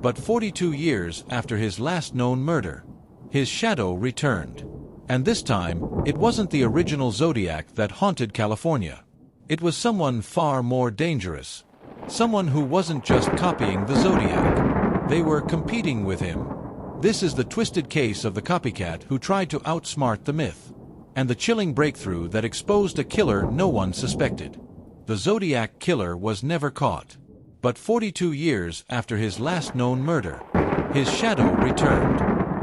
But 42 years after his last known murder, his shadow returned. And this time, it wasn't the original Zodiac that haunted California. It was someone far more dangerous. Someone who wasn't just copying the Zodiac. They were competing with him. This is the twisted case of the copycat who tried to outsmart the myth. And the chilling breakthrough that exposed a killer no one suspected. The Zodiac Killer was never caught. But 42 years after his last known murder, his shadow returned.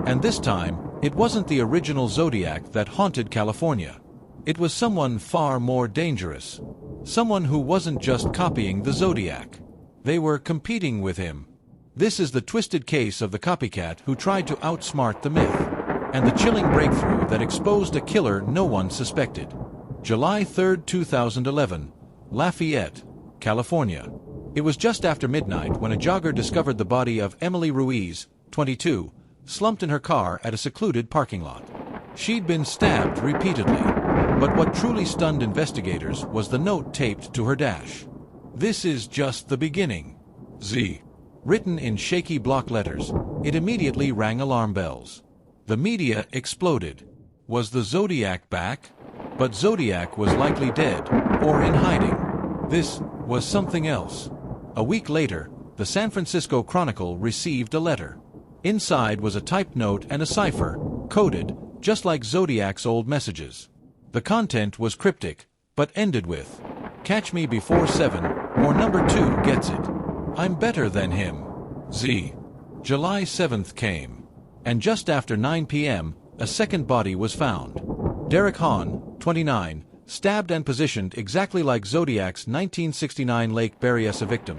And this time, it wasn't the original Zodiac that haunted California. It was someone far more dangerous. Someone who wasn't just copying the Zodiac. They were competing with him. This is the twisted case of the copycat who tried to outsmart the myth. And the chilling breakthrough that exposed a killer no one suspected. July 3, 2011, Lafayette, California. It was just after midnight when a jogger discovered the body of Emily Ruiz, 22, slumped in her car at a secluded parking lot. She'd been stabbed repeatedly. But what truly stunned investigators was the note taped to her dash. "This is just the beginning. Z." Written in shaky block letters, it immediately rang alarm bells. The media exploded. Was the Zodiac back? But Zodiac was likely dead, or in hiding. This was something else. A week later, the San Francisco Chronicle received a letter. Inside was a typed note and a cipher, coded, just like Zodiac's old messages. The content was cryptic, but ended with, "Catch me before 7, or number 2 gets it. I'm better than him. Z." July 7th came. And just after 9 p.m., a second body was found. Derek Hahn, 29, stabbed and positioned exactly like Zodiac's 1969 Lake Berryessa victim.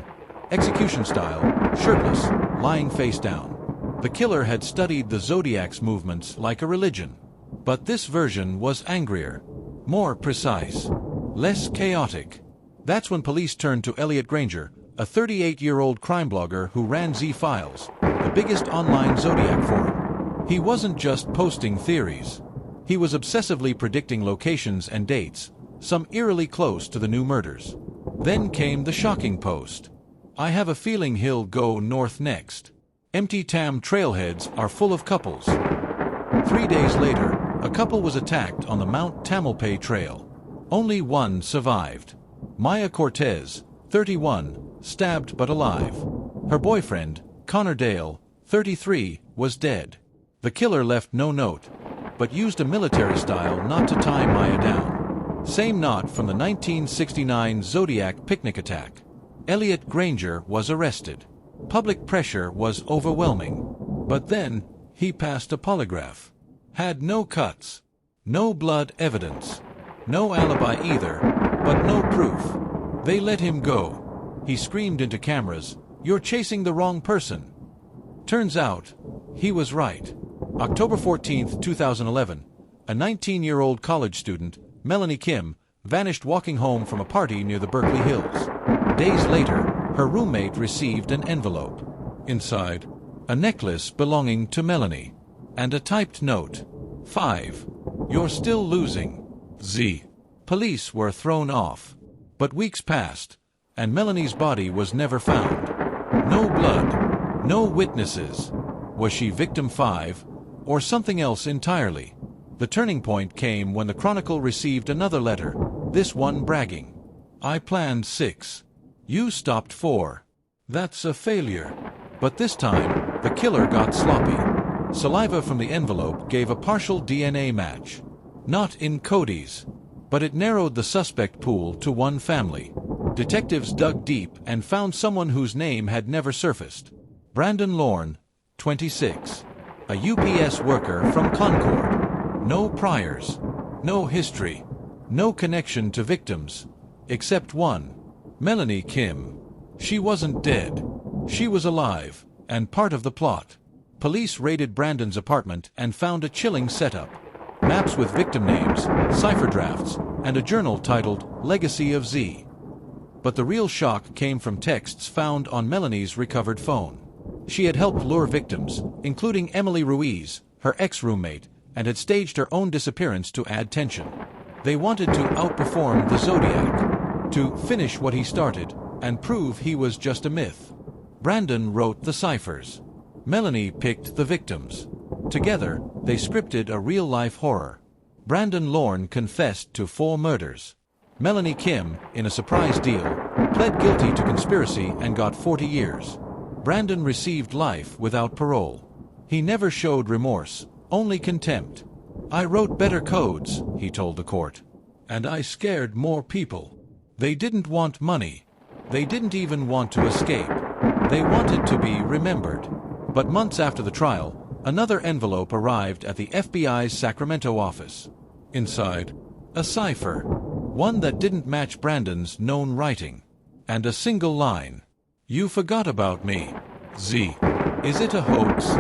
Execution style, shirtless, lying face down. The killer had studied the Zodiac's movements like a religion. But this version was angrier, more precise, less chaotic. That's when police turned to Elliot Granger, a 38-year-old crime blogger who ran Z-Files, the biggest online Zodiac forum. He wasn't just posting theories. He was obsessively predicting locations and dates, some eerily close to the new murders. Then came the shocking post. "I have a feeling he'll go north next. Empty Tam trailheads are full of couples." 3 days later, a couple was attacked on the Mount Tamalpais Trail. Only one survived. Maya Cortez, 31, stabbed but alive. Her boyfriend, Connor Dale, 33, was dead. The killer left no note, but used a military-style knot to tie Maya down. Same knot from the 1969 Zodiac picnic attack. Elliot Granger was arrested. Public pressure was overwhelming. But then, he passed a polygraph. Had no cuts, no blood evidence, no alibi either, but no proof. They let him go. He screamed into cameras, "You're chasing the wrong person." Turns out, he was right. October 14, 2011, a 19-year-old college student, Melanie Kim, vanished walking home from a party near the Berkeley Hills. Days later, her roommate received an envelope. Inside, a necklace belonging to Melanie. And a typed note. 5. You're still losing. Z. Police were thrown off. But weeks passed, and Melanie's body was never found. No blood, no witnesses. Was she victim 5, or something else entirely? The turning point came when the Chronicle received another letter, this one bragging. "I planned 6. You stopped 4. That's a failure." But this time, the killer got sloppy. Saliva from the envelope gave a partial DNA match. Not in Cody's. But it narrowed the suspect pool to one family. Detectives dug deep and found someone whose name had never surfaced. Brandon Lorne, 26. A UPS worker from Concord. No priors. No history. No connection to victims. Except one. Melanie Kim. She wasn't dead. She was alive, and part of the plot. Police raided Brandon's apartment and found a chilling setup. Maps with victim names, cipher drafts, and a journal titled Legacy of Z. But the real shock came from texts found on Melanie's recovered phone. She had helped lure victims, including Emily Ruiz, her ex-roommate, and had staged her own disappearance to add tension. They wanted to outperform the Zodiac, to finish what he started, and prove he was just a myth. Brandon wrote the ciphers. Melanie picked the victims. Together, they scripted a real-life horror. Brandon Lorne confessed to 4 murders. Melanie Kim, in a surprise deal, pled guilty to conspiracy and got 40 years. Brandon received life without parole. He never showed remorse, only contempt. "I wrote better codes," he told the court. "And I scared more people. They didn't want money. They didn't even want to escape. They wanted to be remembered." But months after the trial, another envelope arrived at the FBI's Sacramento office. Inside, a cipher, one that didn't match Brandon's known writing. And a single line. "You forgot about me, Z. Is it a hoax?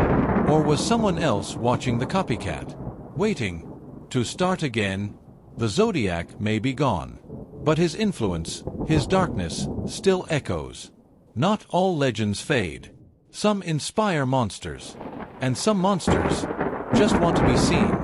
Or was someone else watching the copycat? Waiting to start again? The Zodiac may be gone, but his influence, his darkness, still echoes. Not all legends fade. Some inspire monsters, and some monsters just want to be seen."